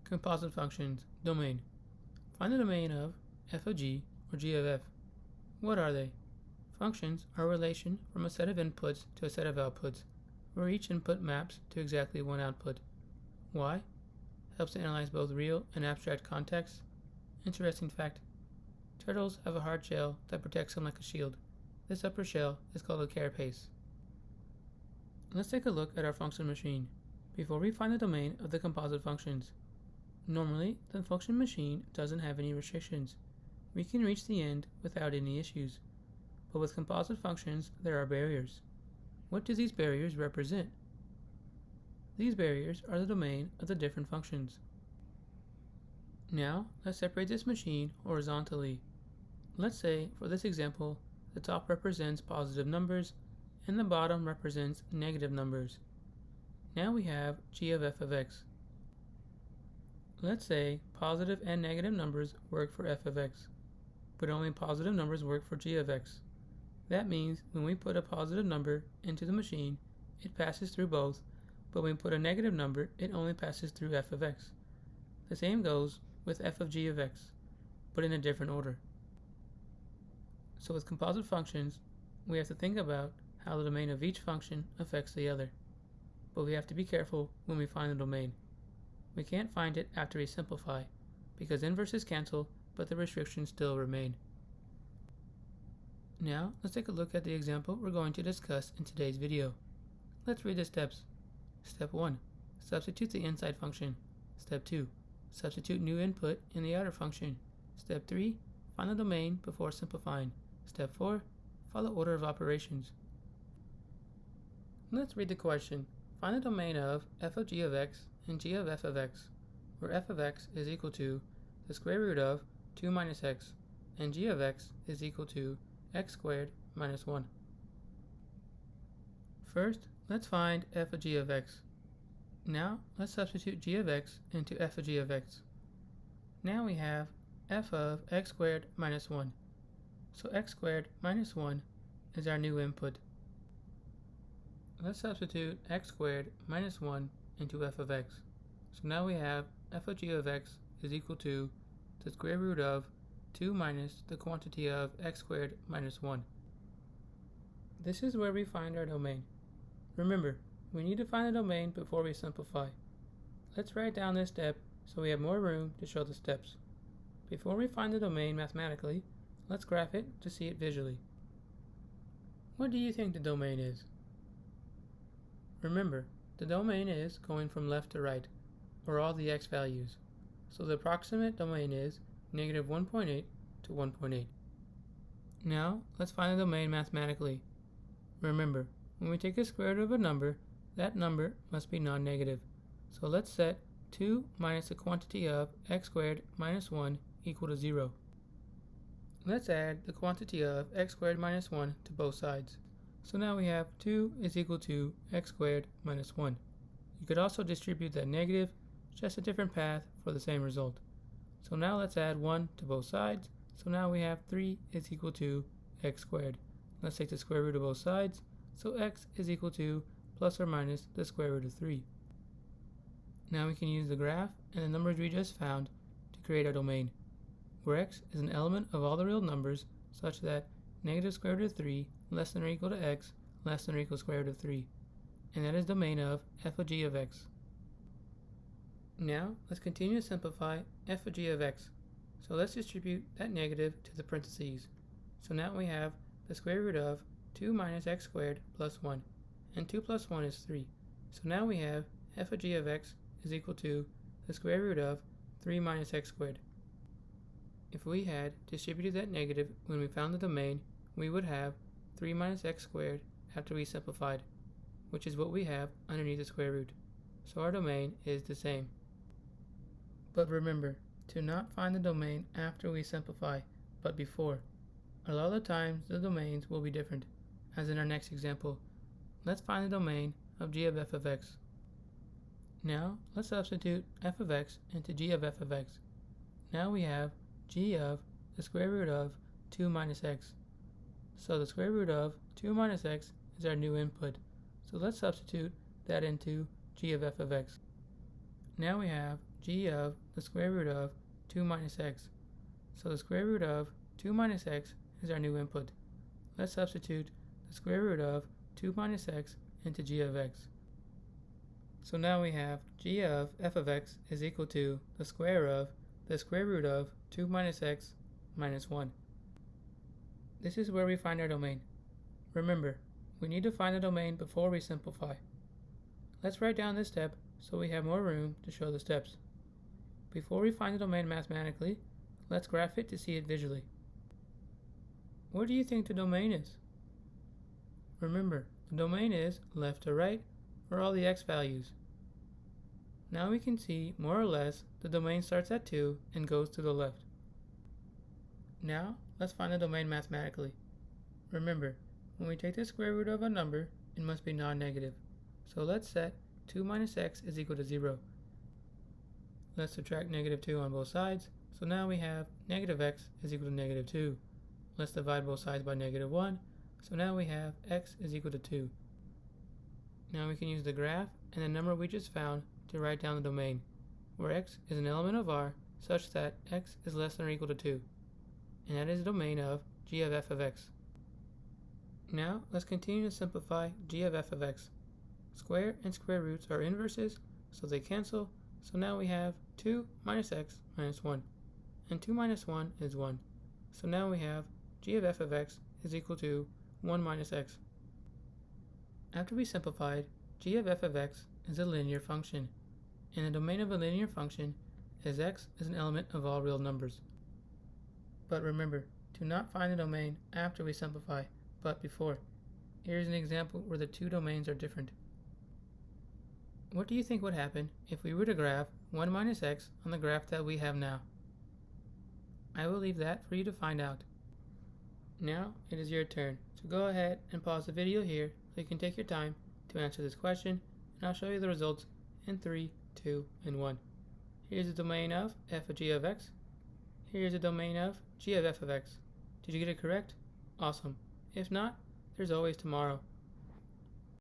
Composite functions, domain. Find the domain of f of g or g of f. What are they? Functions are a relation from a set of inputs to a set of outputs, where each input maps to exactly one output. Why? Helps to analyze both real and abstract contexts. Interesting fact. Turtles have a hard shell that protects them like a shield. This upper shell is called a carapace. Let's take a look at our function machine before we find the domain of the composite functions. Normally, the function machine doesn't have any restrictions. We can reach the end without any issues. But with composite functions, there are barriers. What do these barriers represent? These barriers are the domain of the different functions. Now, let's separate this machine horizontally. Let's say, for this example, the top represents positive numbers and the bottom represents negative numbers. Now we have g of f of x. Let's say positive and negative numbers work for f of x, but only positive numbers work for g of x. That means when we put a positive number into the machine, it passes through both, but when we put a negative number, it only passes through f of x. The same goes with f of g of x, but in a different order. So with composite functions, we have to think about how the domain of each function affects the other. But we have to be careful when we find the domain. We can't find it after we simplify, because inverses cancel, but the restrictions still remain. Now, let's take a look at the example we're going to discuss in today's video. Let's read the steps. Step 1. Substitute the inside function. Step 2. Substitute new input in the outer function. Step 3. Find the domain before simplifying. Step 4. Follow order of operations. Let's read the question. Find the domain of f of g of x and g of f of x, where f of x is equal to the square root of 2 minus x, and g of x is equal to x squared minus 1. First, let's find f of g of x. Now, let's substitute g of x into f of g of x. Now we have f of x squared minus 1. So x squared minus 1 is our new input. Let's substitute x squared minus 1 into f of x. So now we have f of g of x is equal to the square root of 2 minus the quantity of x squared minus 1. This is where we find our domain. Remember, we need to find the domain before we simplify. Let's write down this step so we have more room to show the steps. Before we find the domain mathematically, let's graph it to see it visually. What do you think the domain is? Remember, the domain is going from left to right, or all the x values. So the approximate domain is negative 1.8 to 1.8. Now, let's find the domain mathematically. Remember, when we take a square root of a number, that number must be non-negative. So let's set 2 minus the quantity of x squared minus 1 equal to 0. Let's add the quantity of x squared minus 1 to both sides. So now we have 2 is equal to x squared minus 1. You could also distribute that negative, just a different path for the same result. So now let's add 1 to both sides. So now we have 3 is equal to x squared. Let's take the square root of both sides. So x is equal to plus or minus the square root of 3. Now we can use the graph and the numbers we just found to create our domain, where x is an element of all the real numbers such that negative square root of 3 less than or equal to x less than or equal to square root of 3, and that is domain of f of g of x. Now let's continue to simplify f of g of x. So let's distribute that negative to the parentheses. So now we have the square root of 2 minus x squared plus 1, and 2 plus 1 is 3. So now we have f of g of x is equal to the square root of 3 minus x squared. If we had distributed that negative when we found the domain, we would have 3 minus x squared after we simplified, which is what we have underneath the square root. So our domain is the same. But remember, to not find the domain after we simplify, but before. A lot of the times the domains will be different, as in our next example. Let's find the domain of g of f of x. Now let's substitute f of x into g of f of x. Now we have g of the square root of 2 minus x. So the square root of 2 minus x is our new input. So let's substitute that into g of f of x. Now we have g of the square root of 2 minus x. So the square root of 2 minus x is our new input. Let's substitute the square root of 2 minus x into g of x. So now we have g of f of x is equal to the square root of 2 minus x minus 1. This is where we find our domain. Remember, we need to find the domain before we simplify. Let's write down this step so we have more room to show the steps. Before we find the domain mathematically, let's graph it to see it visually. What do you think the domain is? Remember, the domain is left to right for all the x values. Now we can see more or less the domain starts at 2 and goes to the left. Now let's find the domain mathematically. Remember, when we take the square root of a number, it must be non-negative. So let's set 2 minus x is equal to 0. Let's subtract negative 2 on both sides. So now we have negative x is equal to negative 2. Let's divide both sides by negative 1. So now we have x is equal to 2. Now we can use the graph and the number we just found to write down the domain, where x is an element of R such that x is less than or equal to 2. And that is the domain of g of f of x. Now let's continue to simplify g of f of x. Square and square roots are inverses, so they cancel. So now we have 2 minus x minus 1. And 2 minus 1 is 1. So now we have g of f of x is equal to 1 minus x. After we simplified, g of f of x is a linear function. And the domain of a linear function is x is an element of all real numbers. But remember, to not find the domain after we simplify, but before. Here's an example where the two domains are different. What do you think would happen if we were to graph 1 minus x on the graph that we have now? I will leave that for you to find out. Now it is your turn, so go ahead and pause the video here so you can take your time to answer this question, and I'll show you the results in 3, 2, and 1. Here's the domain of f of g of x. Here's the domain of g of f of x. Did you get it correct? Awesome. If not, there's always tomorrow.